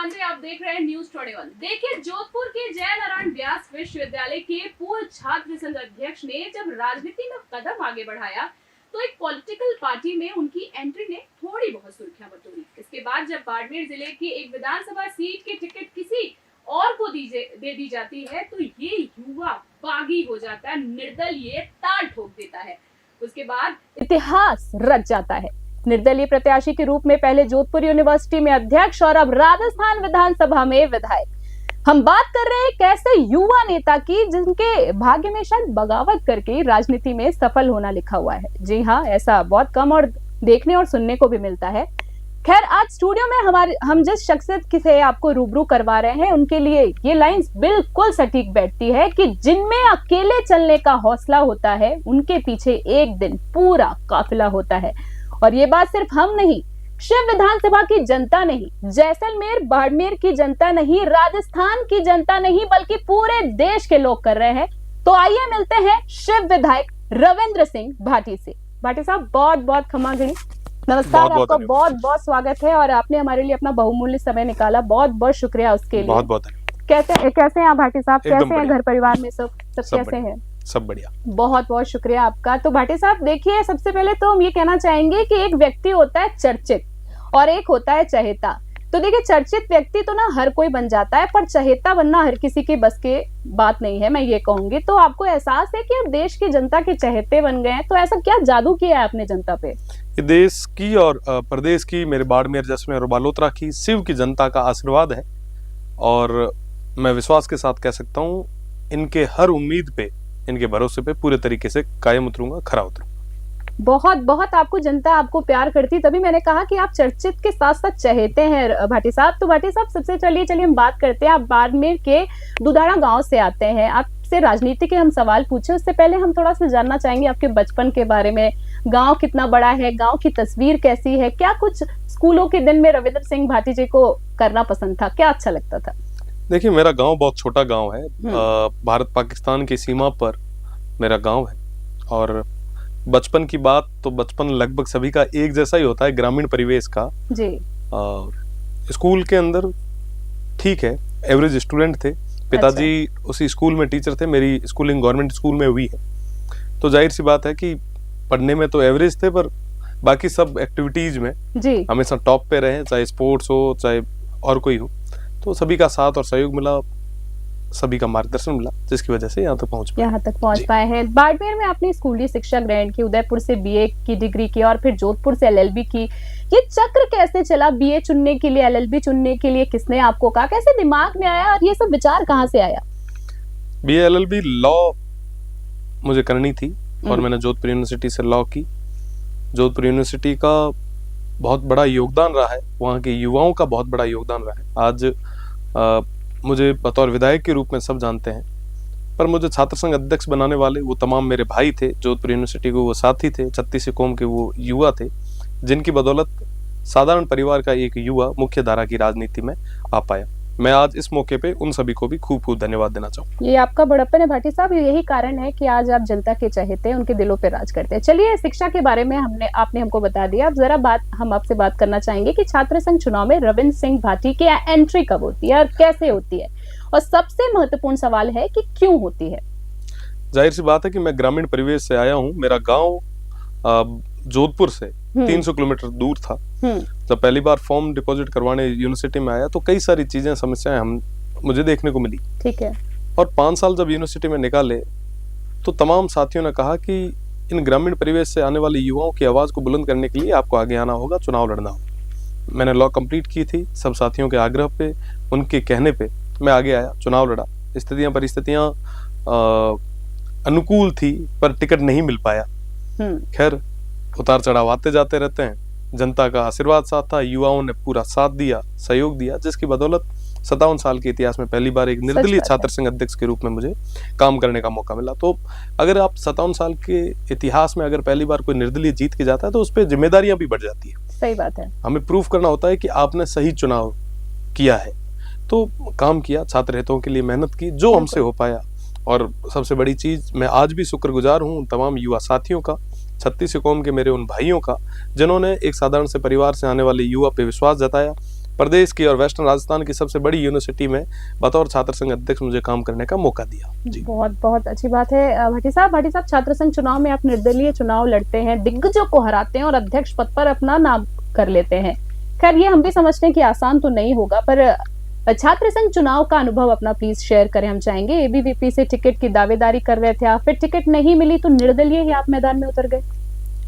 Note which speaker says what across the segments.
Speaker 1: मांझे, आप देख रहे हैं न्यूज 21। देखिए, जोधपुर के जय नारायण व्यास विश्वविद्यालय के पूर्व छात्र संघ अध्यक्ष ने जब राजनीति में कदम आगे बढ़ाया तो एक पॉलिटिकल पार्टी में उनकी एंट्री ने थोड़ी बहुत सुर्खियां बटोरी। इसके बाद जब बाड़मेर जिले की एक विधानसभा सीट की टिकट किसी और को दे दी जाती है तो ये युवा बागी हो जाता है, निर्दलीय ताल ठोक देता है। उसके बाद इतिहास रच जाता है। निर्दलीय प्रत्याशी के रूप में पहले जोधपुर यूनिवर्सिटी में अध्यक्ष और अब राजस्थान विधानसभा में विधायक। हम बात कर रहे हैं एक ऐसे युवा नेता की जिनके भाग्य में शायद बगावत करके राजनीति में सफल होना लिखा हुआ है। जी हाँ, ऐसा बहुत कम और देखने और सुनने को भी मिलता है। खैर, आज स्टूडियो में हम जिस शख्सियत से आपको रूबरू करवा रहे हैं उनके लिए ये लाइंस बिल्कुल सटीक बैठती है कि जिनमें अकेले चलने का हौसला होता है उनके पीछे एक दिन पूरा काफिला होता है। और ये बात सिर्फ हम नहीं, शिव विधानसभा की जनता नहीं, जैसलमेर बाड़मेर की जनता नहीं, राजस्थान की जनता नहीं, बल्कि पूरे देश के लोग कर रहे हैं। तो आइए मिलते हैं शिव विधायक रविंद्र सिंह भाटी से। भाटी साहब, बहुत बहुत खमा गणी, नमस्कार। आपका बहुत बहुत स्वागत है और आपने हमारे लिए अपना बहुमूल्य समय निकाला, बहुत बहुत शुक्रिया उसके लिए।
Speaker 2: बहुत बहुत
Speaker 1: कैसे हैं आप भाटी साहब? कैसे हैं घर परिवार में सब कैसे हैं?
Speaker 2: सब बढ़िया।
Speaker 1: बहुत बहुत शुक्रिया आपका। तो भाटी साहब, देखिए, सबसे पहले तो हम ये कहना चाहेंगे कि एक व्यक्ति होता है चर्चित और एक होता है चहेता। तो देखिए, चर्चित व्यक्ति तो ना हर कोई बन जाता है, पर चहेता बनना हर किसी के बस के बात नहीं है, मैं ये कहूंगी। तो आपको एहसास है कि अब देश की जनता के चहेते बन गए हैं, तो ऐसा क्या जादू किया है आपने जनता पे?
Speaker 2: ये देश की और प्रदेश की, मेरे बाड़मेर, जैसलमेर और बालोतरा की शिव की जनता का आशीर्वाद है। और मैं विश्वास के साथ कह सकता हूँ, इनके हर उम्मीद पे, इनके भरोसे पे पूरे तरीके से कायम उतरूंगा, खरा उतरूंगा।
Speaker 1: बहुत बहुत आपको जनता आपको प्यार करती, तभी मैंने कहा कि आप चर्चित के साथ साथ चहेते हैं भाटी साहब। तो भाटी साहब, सबसे चलिए हम बात करते हैं। आप बाड़मेर के दुधाड़ा गांव से आते हैं। आपसे राजनीति के हम सवाल पूछे, उससे पहले हम थोड़ा सा जानना चाहेंगे आपके बचपन के बारे में। गांव कितना बड़ा है, गांव की तस्वीर कैसी है, क्या कुछ स्कूलों के दिन में रविंद्र सिंह भाटी जी को करना पसंद था, क्या अच्छा लगता था?
Speaker 2: देखिए, मेरा गांव बहुत छोटा गांव है। भारत पाकिस्तान की सीमा पर मेरा गांव है। और बचपन की बात तो बचपन लगभग सभी का एक जैसा ही होता है, ग्रामीण परिवेश का जी। स्कूल के अंदर ठीक है, एवरेज स्टूडेंट थे। पिताजी उसी स्कूल में टीचर थे। मेरी स्कूलिंग गवर्नमेंट स्कूल में हुई है, तो जाहिर सी बात है कि पढ़ने में तो एवरेज थे, पर बाकी सब एक्टिविटीज में जी हमेशा टॉप पे रहे, चाहे स्पोर्ट्स हो चाहे और कोई हो। तो सभी का साथ और सहयोग मिला, सभी का मार्गदर्शन मिला, जिसकी वजह से यहाँ तक पहुंच
Speaker 1: पाए हैं। बाड़मेर में आपने स्कूली शिक्षा ग्रहण की, उदयपुर से बीए की डिग्री की और फिर जोधपुर से एलएलबी की। ये चक्र कैसे चला? बीए चुनने के लिए, एलएलबी चुनने के लिए किसने आपको कहा, कैसे दिमाग में आया और ये सब विचार कहाँ से आया?
Speaker 2: बीए एलएलबी लॉ मुझे करनी थी और मैंने जोधपुर यूनिवर्सिटी से लॉ की। जोधपुर यूनिवर्सिटी का बहुत बड़ा योगदान रहा है, वहाँ के युवाओं का बहुत बड़ा योगदान रहा है। आज मुझे बतौर विधायक के रूप में सब जानते हैं, पर मुझे छात्र संघ अध्यक्ष बनाने वाले वो तमाम मेरे भाई थे। जोधपुर यूनिवर्सिटी को वो साथी थे, 36 कौम के वो युवा थे, जिनकी बदौलत साधारण परिवार का एक युवा मुख्य धारा की राजनीति में आ पाया। मैं आज इस मौके पे उन सभी को भी खूब खूब धन्यवाद देना चाहूँ।
Speaker 1: ये आपका बड़प्पन है भाटी साहब, यही कारण है कि आज आप जनता के चहेते हैं, उनके दिलों पे राज करते हैं। चलिए, शिक्षा के बारे में आपने हमको बता दिया। अब जरा हम आपसे बात करना चाहेंगे कि छात्र संघ चुनाव में रविंद्र सिंह भाटी की एंट्री कब होती है और कैसे होती है, और सबसे महत्वपूर्ण सवाल है कि क्यों होती है?
Speaker 2: जाहिर सी बात है कि मैं ग्रामीण परिवेश से आया हूँ। मेरा गाँव जोधपुर से 300 किलोमीटर दूर था। जब पहली बार फॉर्म डिपॉजिट करवाने यूनिवर्सिटी में आया तो कई सारी चीजें, समस्याएं मुझे देखने को मिली। ठीक है। और 5 साल जब यूनिवर्सिटी में निकाले तो तमाम साथियों ने कहा कि इन ग्रामीण परिवेश से आने वाले युवाओं की आवाज को बुलंद करने के लिए आपको आगे आना होगा, चुनाव लड़ना होगा। मैंने लॉ कंप्लीट की थी, सब साथियों के आग्रह पे, उनके कहने पे मैं आगे आया, चुनाव लड़ा। परिस्थितियां अनुकूल थी, पर टिकट नहीं मिल पाया। खैर, उतार चढ़ाव आते जाते रहते हैं। जनता का आशीर्वाद साथ था, युवाओं ने पूरा साथ दिया, सहयोग दिया, जिसकी बदौलत 57 साल के इतिहास में पहली बार एक निर्दलीय छात्र संघ अध्यक्ष के रूप में मुझे काम करने का मौका मिला। तो अगर आप 57 साल के इतिहास में अगर पहली बार कोई निर्दलीय जीत के जाता है तो उस पर जिम्मेदारियां भी बढ़ जाती है।
Speaker 1: सही बात है।
Speaker 2: हमें प्रूफ करना होता है कि आपने सही चुनाव किया है। तो काम किया, छात्र हितों के लिए मेहनत की, जो हमसे हो पाया। और सबसे बड़ी चीज, मैं आज भी शुक्रगुजार हूँ तमाम युवा साथियों का, 36 कौम के मेरे उन भाइयों का, जिन्होंने एक साधारण से परिवार से आने वाले युवा पे विश्वास जताया प्रदेश की और वेस्टर्न राजस्थान की सबसे बड़ी यूनिवर्सिटी में बतौर छात्र संघ अध्यक्ष मुझे काम करने का मौका दिया। जी
Speaker 1: बहुत बहुत अच्छी बात है। भाटी साहब छात्र संघ चुनाव में आप निर्दलीय चुनाव लड़ते हैं, दिग्गजों को हराते हैं और अध्यक्ष पद पर अपना नाम कर लेते हैं। खैर ये हम भी समझते हैं कि आसान तो नहीं होगा, पर छात्र संघ चुनाव का अनुभव अपना प्लीज शेयर करें, हम चाहेंगे। एबीवीपी से टिकट की दावेदारी कर रहे थे आप, फिर टिकट नहीं मिली तो निर्दलीय ही आप मैदान में उतर गए।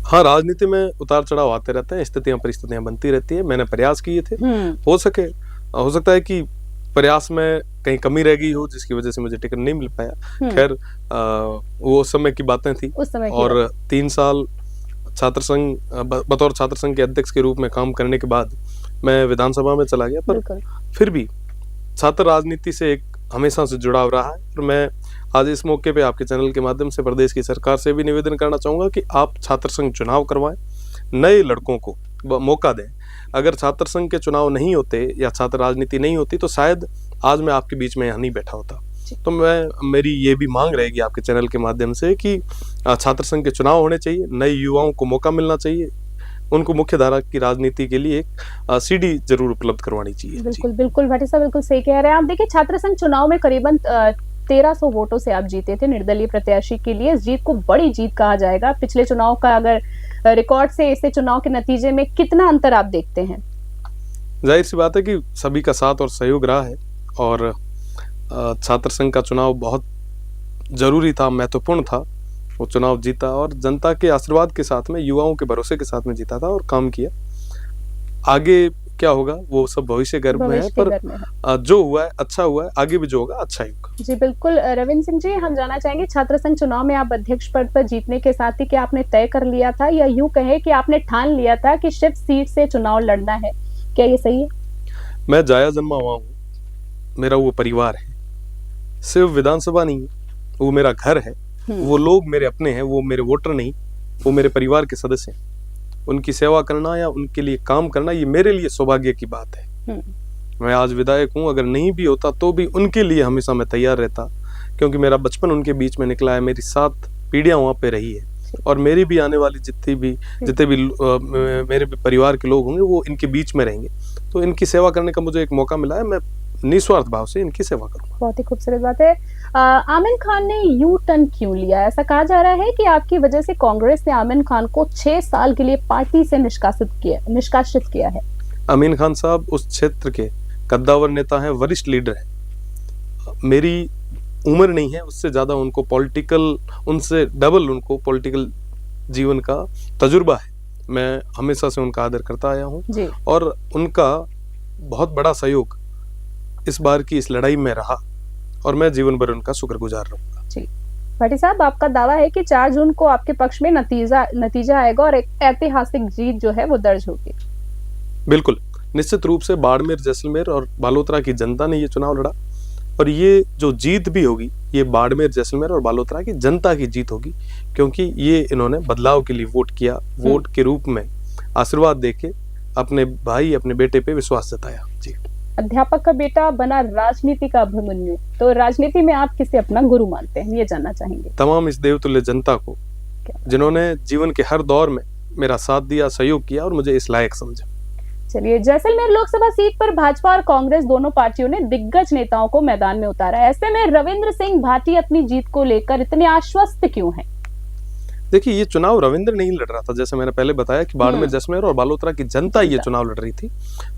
Speaker 2: हाँ, राजनीति में उतार चढ़ाव आते रहते हैं, स्थितियां परिस्थितियां बनती रहती है। मैंने प्रयास किए थे, हो सकता है कि प्रयास में कहीं कमी रह गई हो जिसकी वजह से मुझे टिकट नहीं मिल पाया। खैर वो समय की बातें थी।
Speaker 1: उस समय
Speaker 2: और 3 साल छात्र संघ बतौर छात्र संघ के अध्यक्ष के रूप में काम करने के बाद मैं विधानसभा में चला गया, पर फिर भी छात्र राजनीति से एक हमेशा से जुड़ाव रहा है। और मैं आज इस मौके पे आपके चैनल के माध्यम से प्रदेश की सरकार से भी निवेदन करना चाहूंगा कि आप छात्र संघ चुनाव करवाएं, नए लड़कों को मौका दें। अगर छात्र संघ के चुनाव नहीं होते या छात्र राजनीति नहीं होती तो शायद आज मैं आपके बीच में यहाँ नहीं बैठा होता। तो मेरी ये भी मांग रहेगी आपके चैनल के माध्यम से कि छात्र संघ के चुनाव होने चाहिए, नए युवाओं को मौका मिलना चाहिए, उनको मुख्य धारा की राजनीति के लिए एक सीडी जरूर उपलब्ध करवानी चाहिए।
Speaker 1: बिल्कुल बिल्कुल भाटी साहब बिल्कुल सही कह रहे हैं आप। देखिए छात्र संघ चुनाव में करीबन 1300 वोटों से आप जीते थे निर्दलीय प्रत्याशी के लिए। इस जीत को बड़ी जीत कहा जाएगा। पिछले चुनाव का अगर रिकॉर्ड से इस चुनाव के नतीजे में कितना अंतर आप देखते हैं?
Speaker 2: जाहिर सी बात है कि सभी का साथ और सहयोग रहा है और छात्र संघ का चुनाव बहुत जरूरी था, महत्वपूर्ण था। वो चुनाव जीता और जनता के आशीर्वाद के साथ में, युवाओं के भरोसे के साथ में जीता था और काम किया। आगे क्या होगा वो सब भविष्य गर्भ में है, पर जो हुआ है अच्छा हुआ है, आगे भी जो होगा अच्छा ही होगा।
Speaker 1: जी बिल्कुल। रविंद्र सिंह जी, हम जानना चाहेंगे छात्र संघ चुनाव में आप अध्यक्ष पद पर जीतने के साथ ही क्या आपने तय कर लिया था या यूं कहे कि आपने ठान लिया था कि शिव सीट से चुनाव लड़ना है, क्या ये सही है?
Speaker 2: मैं जाया जन्मा हुआ हूँ, मेरा वो परिवार है। सिर्फ विधानसभा नहीं, वो मेरा घर है, वो लोग मेरे अपने हैं, वो मेरे वोटर नहीं, वो मेरे परिवार के सदस्य हैं। उनकी सेवा करना या उनके लिए काम करना ये मेरे लिए सौभाग्य की बात है। मैं आज विधायक हूँ, अगर नहीं भी होता तो भी उनके लिए हमेशा मैं तैयार रहता, क्योंकि मेरा बचपन उनके बीच में निकला है, मेरी 7 पीढ़ियां वहाँ पे रही है और मेरी भी आने वाली जितने भी मेरे भी परिवार के लोग होंगे वो इनके बीच में रहेंगे। तो इनकी सेवा करने का मुझे एक मौका मिला है, मैं निस्वार्थ भाव से इनकी सेवा करूंगा।
Speaker 1: बहुत ही खूबसूरत बात है। आमिन खान ने यू टर्न क्यों लिया? ऐसा कहा जा रहा है कि आपकी वजह से कांग्रेस ने आमिन खान को 6 साल के लिए पार्टी से निष्कासित किया है।
Speaker 2: आमिन खान साहब उस क्षेत्र के कद्दावर नेता हैं, वरिष्ठ लीडर हैं। मेरी उम्र नहीं है, उससे ज्यादा उनको उनसे डबल उनको पॉलिटिकल जीवन का तजुर्बा है। मैं हमेशा से उनका आदर करता आया हूँ और उनका बहुत बड़ा सहयोग इस बार की इस लड़ाई में रहा और मैं जीवन भर उनका शुक्रगुजार रहूंगा।
Speaker 1: जी भाटी साहब, आपका दावा है कि 4 जून को आपके पक्ष में नतीजा आएगा और एक ऐतिहासिक जीत जो है वो दर्ज होगी।
Speaker 2: बिल्कुल, निश्चित रूप से बाड़मेर, जैसलमेर और बालोतरा की जनता ने ये चुनाव लड़ा और ये जो जीत भी होगी ये बाड़मेर, जैसलमेर और बालोतरा की जनता की जीत होगी, क्योंकि ये इन्होंने बदलाव के लिए वोट किया, वोट के रूप में आशीर्वाद देके अपने भाई, अपने बेटे पे विश्वास जताया। जी।
Speaker 1: अध्यापक का बेटा बना राजनीति का अभिमन्यु, तो राजनीति में आप किसे अपना गुरु मानते हैं, ये जानना चाहेंगे?
Speaker 2: तमाम इस देवतुल्य जनता को जिन्होंने जीवन के हर दौर में मेरा साथ दिया, सहयोग किया और मुझे इस लायक समझा।
Speaker 1: चलिए, जैसलमेर लोकसभा सीट पर भाजपा और कांग्रेस दोनों पार्टियों ने दिग्गज नेताओं को मैदान में उतारा है। ऐसे में रविंद्र सिंह भाटी अपनी जीत को लेकर इतने आश्वस्त क्यों हैं?
Speaker 2: देखिए, ये चुनाव रविंद्र नहीं लड़ रहा था, जैसे मैंने पहले बताया कि बाड़मेर, जैसलमेर और बालोतरा की जनता ये चुनाव लड़ रही थी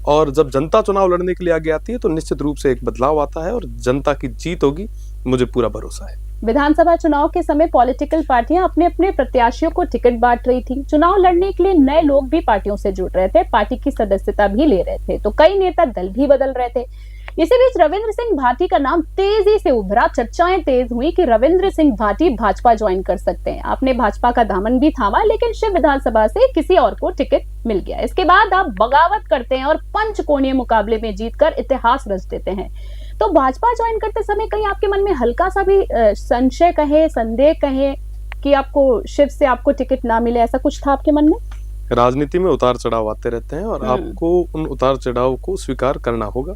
Speaker 2: और जब जनता चुनाव लड़ने के लिए आगे आती है तो निश्चित रूप से एक बदलाव आता है और जनता की जीत होगी, मुझे पूरा भरोसा है।
Speaker 1: विधानसभा चुनाव के समय पॉलिटिकल पार्टियां अपने अपने प्रत्याशियों को टिकट बांट रही थी। चुनाव लड़ने के लिए नए लोग भी पार्टियों से जुड़ रहे थे, पार्टी की सदस्यता भी ले रहे थे, तो कई नेता दल भी बदल रहे थे। इसी बीच रविंद्र सिंह भाटी का नाम तेजी से उभरा। चर्चाएं तेज हुई कि रविंद्र सिंह भाटी भाजपा ज्वाइन कर सकते हैं। आपने भाजपा का दामन भी थामा, लेकिन शिव विधानसभा से किसी और को टिकट मिल गया। इसके बाद आप बगावत करते हैं और पंचकोणीय मुकाबले में जीतकर इतिहास रच देते हैं। तो भाजपा ज्वाइन करते समय कहीं आपके मन में हल्का सा भी संशय कहे, संदेह कहे कि आपको शिव से आपको टिकट ना मिले, ऐसा कुछ था आपके मन में?
Speaker 2: राजनीति में उतार चढ़ाव आते रहते हैं और आपको उन उतार चढ़ाव को स्वीकार करना होगा।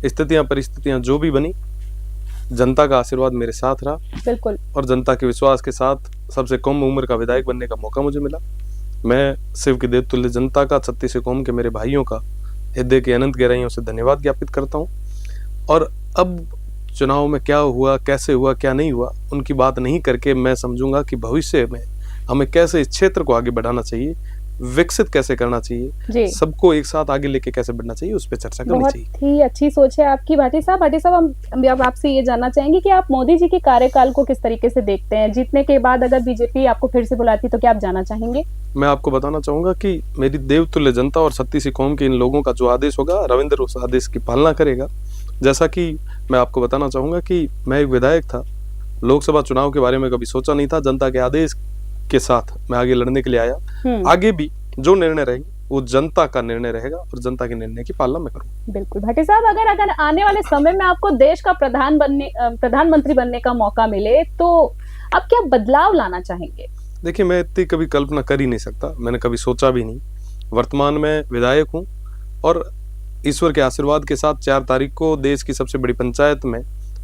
Speaker 2: स्थितियां परिस्थितियां जो भी बनी, जनता का आशीर्वाद मेरे साथ रहा।
Speaker 1: बिल्कुल।
Speaker 2: और जनता के विश्वास के साथ सबसे कम उम्र का विधायक बनने का मौका मुझे मिला। मैं शिव की देवतुल्य जनता का, 36 कौम के मेरे भाइयों का हृदय की अनंत गहराइयों से धन्यवाद ज्ञापित करता हूँ। और अब चुनाव में क्या हुआ, कैसे हुआ, क्या नहीं हुआ, उनकी बात नहीं करके मैं समझूंगा कि भविष्य में हमें कैसे इस क्षेत्र को आगे बढ़ाना चाहिए, विकसित कैसे करना चाहिए, सबको एक साथ आगे लेके कैसे बढ़ना चाहिए, उस पर चर्चा करनी चाहिए।
Speaker 3: बहुत ही अच्छी सोच है आपकी भाटी साहब। हम अब आपसे ये जानना चाहेंगे कि आप मोदी जी के कार्यकाल को किस तरीके से देखते हैं? जीतने के बाद अगर बीजेपी आपको फिर से बुलाती तो क्या आप जाना चाहेंगे?
Speaker 2: मैं आपको बताना चाहूंगा कि मेरी देवतुल्य जनता और 36 कौम के इन लोगों का जो आदेश होगा, रविंद्र उस आदेश की पालना करेगा। जैसा कि मैं आपको बताना चाहूंगा कि मैं एक विधायक था, लोकसभा चुनाव के बारे में कभी सोचा नहीं था, जनता के आदेश के साथ मैं आगे लड़ने के लिए आया। आगे भी जो निर्णय रहेगा वो जनता का निर्णय रहेगा और जनता के निर्णय की पालना मैं करूंगा।
Speaker 3: बिल्कुल भाटी साहब, अगर आने वाले समय में आपको देश का प्रधानमंत्री बनने का मौका मिले तो आप क्या बदलाव लाना चाहेंगे?
Speaker 2: देखिए, मैं इतनी कभी कल्पना कर ही नहीं सकता, मैंने कभी सोचा भी नहीं। वर्तमान में विधायक हूँ और ईश्वर के आशीर्वाद के साथ 4 तारीख को देश की सबसे बड़ी पंचायत में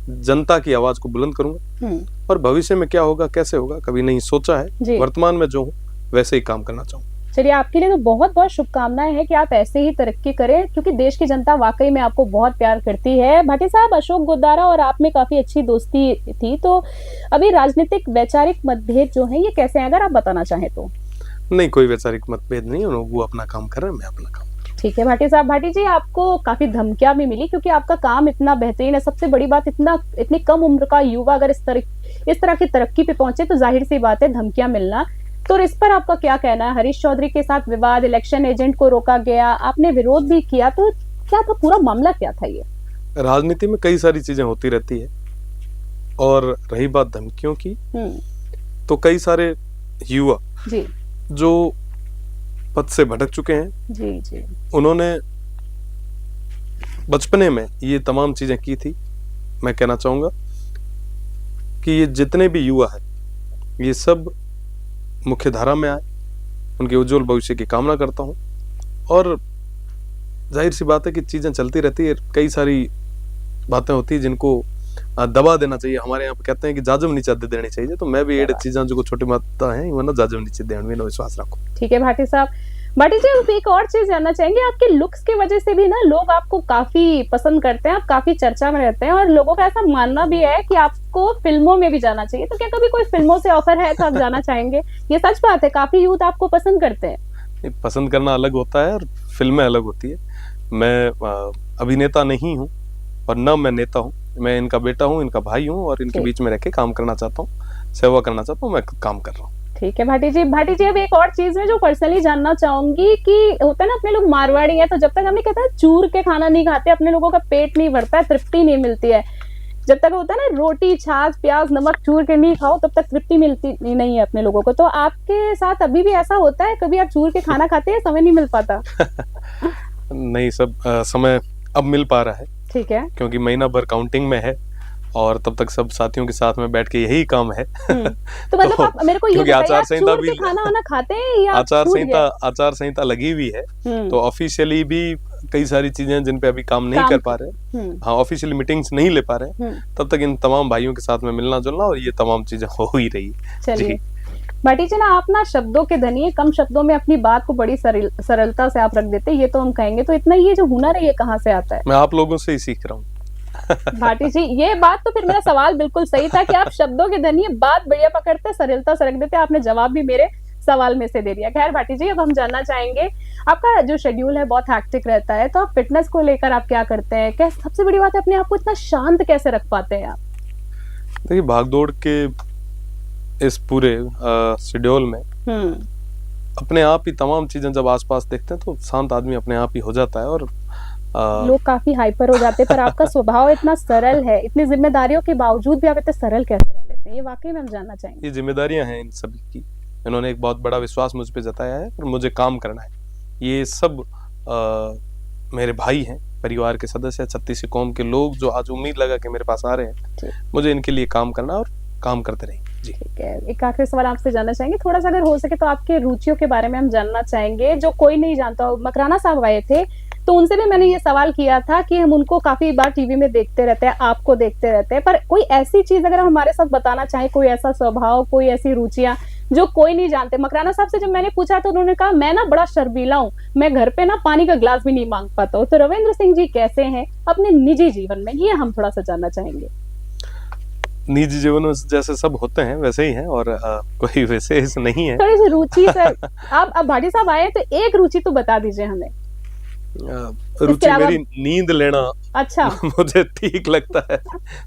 Speaker 2: जनता की आवाज को बुलंद करूंगा। और भविष्य में क्या होगा, कैसे होगा, कभी नहीं सोचा है। वर्तमान में जो हूँ वैसे ही काम करना चाहूँ।
Speaker 3: चलिए, आपके लिए तो बहुत बहुत शुभकामनाएं हैं कि आप ऐसे ही तरक्की करें, क्योंकि देश की जनता वाकई में आपको बहुत प्यार करती है। भाटी साहब, अशोक गुद्दारा और आप में काफी अच्छी दोस्ती थी, तो अभी राजनीतिक वैचारिक मतभेद जो है ये कैसे हैं, अगर आप बताना चाहें तो?
Speaker 2: नहीं, कोई वैचारिक मतभेद नहीं है, वो अपना काम कर रहे हैं, मैं अपना काम।
Speaker 3: ठीक है भाटी साहब। भाटी जी, आपको काफी धमकियां भी मिली क्योंकि आपका काम इतना बेहतरीन है। सबसे बड़ी बात, इतनी कम उम्र का युवा अगर इस तरह की तरक्की पे पहुंचे तो जाहिर सी बात है धमकियां मिलना। तो इस पर आपका क्या कहना है? हरीश चौधरी के साथ विवाद, इलेक्शन एजेंट को रोका गया, आपने विरोध भी किया, तो क्या था पूरा मामला, क्या था ये?
Speaker 2: राजनीति में कई सारी चीजें होती रहती है, और रही बात धमकियों की, तो कई सारे युवा जो पद से भटक चुके हैं, उन्होंने बचपने में ये तमाम चीजें की थी। मैं कहना चाहूंगा कि ये जितने भी युवा है, ये सब मुख्य धारा में आए, उनके उज्जवल भविष्य की कामना करता हूं। और जाहिर सी बात है कि चीजें चलती रहती है, कई सारी बातें होती है जिनको दबा देना चाहिए। हमारे यहाँ पे कहते हैं कि जाजम नीचे दे देनी चाहिए, तो मैं भी ये चीजें जो छोटी मात्रा है वरना जाजम नीचे देने में विश्वास रखो।
Speaker 3: ठीक है भाटी साहब। भाटी जी, अब एक और चीज जानना चाहेंगे, आपके लुक्स की वजह से भी ना लोग आपको काफी पसंद करते हैं, आप काफी चर्चा में रहते हैं, और लोगों का ऐसा मानना भी है कि आपको फिल्मों में भी जाना चाहिए। तो क्या कभी कोई फिल्मों से ऑफर है तो आप जाना चाहेंगे? ये सच बात है, काफी यूथ आपको पसंद करते हैं।
Speaker 2: पसंद करना अलग होता है और फिल्में अलग होती है। मैं अभिनेता नहीं हूँ और न मैं नेता हूँ, मैं इनका बेटा हूँ, इनका भाई हूँ, और इनके बीच में रह के काम करना चाहता हूँ, सेवा करना चाहता हूँ, मैं काम कर रहा हूँ।
Speaker 3: ठीक है भाटी जी। भाटी जी, अब एक और चीज है जो पर्सनली जानना चाहूंगी कि होता है ना, अपने लोग मारवाड़ी हैं, तो जब तक हमने कहता है चूर के खाना नहीं खाते, अपने लोगों का पेट नहीं भरता है, तृप्ति नहीं मिलती है। जब तक होता है ना रोटी, छाछ, प्याज, नमक चूर के नहीं खाओ, तब तक तृप्ति मिलती नहीं है अपने लोगों को। तो आपके साथ अभी भी ऐसा होता है? कभी आप चूर के खाना खाते हैं, समय नहीं मिल पाता?
Speaker 2: नहीं, सब समय अब मिल पा रहा है।
Speaker 3: ठीक है,
Speaker 2: क्योंकि महीना भर काउंटिंग में है और तब तक सब साथियों के साथ में बैठ के यही काम है।
Speaker 3: तो मतलब आप मेरे को ये बताइए, आचार संहिता भी खाना वाना खाते हैं या
Speaker 2: आचार संहिता लगी हुई है, तो ऑफिशियली भी कई सारी चीजें जिन पे अभी काम नहीं कर पा रहे, हाँ, ऑफिशियली मीटिंग्स नहीं ले पा रहे, तब तक इन तमाम भाइयों के साथ में मिलना जुलना और ये तमाम चीजें हो ही रही।
Speaker 3: चलिए भाटी जी, ना आप ना शब्दों के धनी है, कम शब्दों में अपनी बात को बड़ी सरलता से आप रख देते हैं, ये तो हम कहेंगे। तो इतना ये जो हुनर है ये कहाँ से आता है?
Speaker 2: मैं आप लोगों से ही सीख रहा हूँ।
Speaker 3: भाटी जी, ये बात तो फिर मेरा सवाल बिल्कुल सही था कि आप शब्दों के धनी, बात बढ़िया पकड़ते, सरलता से रख देते। आपने जवाब भी मेरे सवाल में से दे दिया। खैर भाटी जी, अब हम जानना चाहेंगे, आपका जो शेड्यूल है बहुत हैक्टिक रहता है, तो आप फिटनेस को लेकर आप क्या करते हैं? कैसे, सबसे बड़ी बात है, अपने आप को इतना शांत कैसे रख पाते हैं आप?
Speaker 2: देखिए, भागदौड़ के इस पूरे शेड्यूल में अपने आप ही तमाम चीजें जब आसपास देखते हैं तो शांत आदमी अपने आप ही हो जाता है। और
Speaker 3: लोग काफी हाइपर हो जाते हैं, पर आपका स्वभाव इतना सरल है, इतनी जिम्मेदारियों के बावजूद भी आप इतने सरल कैसे रह लेते हैं? ये वाकई में हम जानना चाहेंगे।
Speaker 2: ये जिम्मेदारियां हैं इन सभी की, इन्होंने एक बहुत बड़ा विश्वास मुझ पे जताया है और मुझे काम करना है। ये सब मेरे भाई हैं, परिवार के सदस्य, 36 कौम के लोग जो आज उम्मीद लगा के मेरे पास आ रहे हैं, मुझे इनके लिए काम करना और काम करते रहेंगे। जी
Speaker 3: ठीक है, एक आखिरी सवाल आपसे जानना चाहेंगे, थोड़ा सा अगर हो सके तो आपके रुचियों के बारे में हम जानना चाहेंगे, जो कोई नहीं जानता। मकराना साहब आए थे तो उनसे भी मैंने ये सवाल किया था कि हम उनको काफी बार टीवी में देखते रहते हैं, आपको देखते रहते हैं, पर कोई ऐसी चीज अगर हम हमारे साथ बताना चाहें, कोई ऐसा स्वभाव, कोई ऐसी रुचियां जो कोई नहीं जानते। मकराना साहब से जब मैंने पूछा तो उन्होंने कहा मैं ना बड़ा शर्मीला हूँ, मैं घर पे ना पानी का गिलास भी नहीं मांग पाता हूँ। तो रविंद्र सिंह जी कैसे हैं अपने निजी जीवन में, ये हम थोड़ा सा जानना चाहेंगे।
Speaker 2: निजी जीवन में जैसे सब होते हैं वैसे ही हैं, और कोई विशेष नहीं है।
Speaker 3: थोड़ी सी रुचि सर, आप अब भाटी साहब आए तो एक रुचि तो बता दीजिए हमें।
Speaker 2: रुचि मेरी नींद लेना
Speaker 3: अच्छा
Speaker 2: मुझे ठीक लगता है,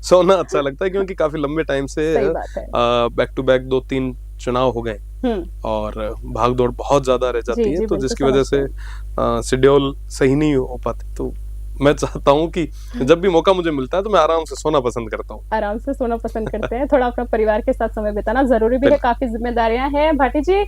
Speaker 2: सोना अच्छा लगता है, क्योंकि काफी लंबे टाइम से
Speaker 3: सही बात है।
Speaker 2: बैक टू बैक 2-3 चुनाव हो गए और भाग दौड़ बहुत ज्यादा रह जाती है, तो जिसकी वजह से शेड्यूल सही नहीं हो पाती। तो मैं चाहता हूँ कि जब भी मौका मुझे मिलता है तो मैं आराम से सोना पसंद करता हूँ।
Speaker 3: आराम से सोना पसंद करते हैं, थोड़ा अपना परिवार के साथ समय बिताना जरूरी भी है, काफी जिम्मेदारियां हैं। भाटी जी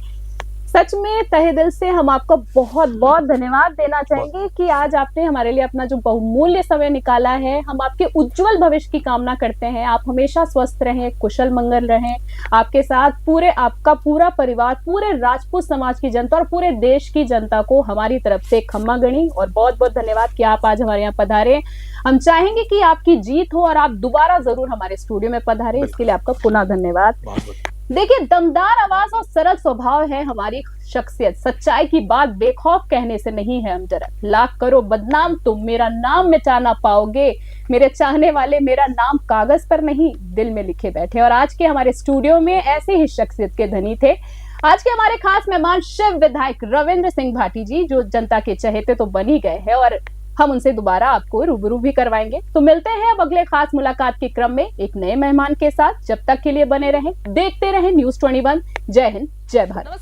Speaker 3: सच में तहे दिल से हम आपको बहुत बहुत धन्यवाद देना चाहेंगे कि आज आपने हमारे लिए अपना जो बहुमूल्य समय निकाला है। हम आपके उज्जवल भविष्य की कामना करते हैं, आप हमेशा स्वस्थ रहें, कुशल मंगल रहें, आपके साथ पूरे आपका पूरा परिवार, पूरे राजपूत समाज की जनता और पूरे देश की जनता को हमारी तरफ से खम्मा गणी। और बहुत बहुत धन्यवाद कि आप आज हमारे यहाँ पधारे। हम चाहेंगे कि आपकी जीत हो और आप दोबारा जरूर हमारे स्टूडियो में पधारे, इसके लिए आपका पुनः धन्यवाद। देखिए दमदार आवाज और सरल स्वभाव है हमारी शख्सियत, सच्चाई की बात बेखौफ कहने से नहीं है हम डरत। लाख करो बदनाम तुम मेरा नाम मिटा ना पाओगे, मेरे चाहने वाले मेरा नाम कागज पर नहीं दिल में लिखे बैठे। और आज के हमारे स्टूडियो में ऐसे ही शख्सियत के धनी थे आज के हमारे खास मेहमान शिव विधायक रविंद्र सिंह भाटी जी, जो जनता के चहेते तो बन ही गए हैं और हम उनसे दोबारा आपको रूबरू भी करवाएंगे। तो मिलते हैं अब अगले खास मुलाकात के क्रम में एक नए मेहमान के साथ। जब तक के लिए बने रहें, देखते रहें News 21। जय हिंद, जय भारत।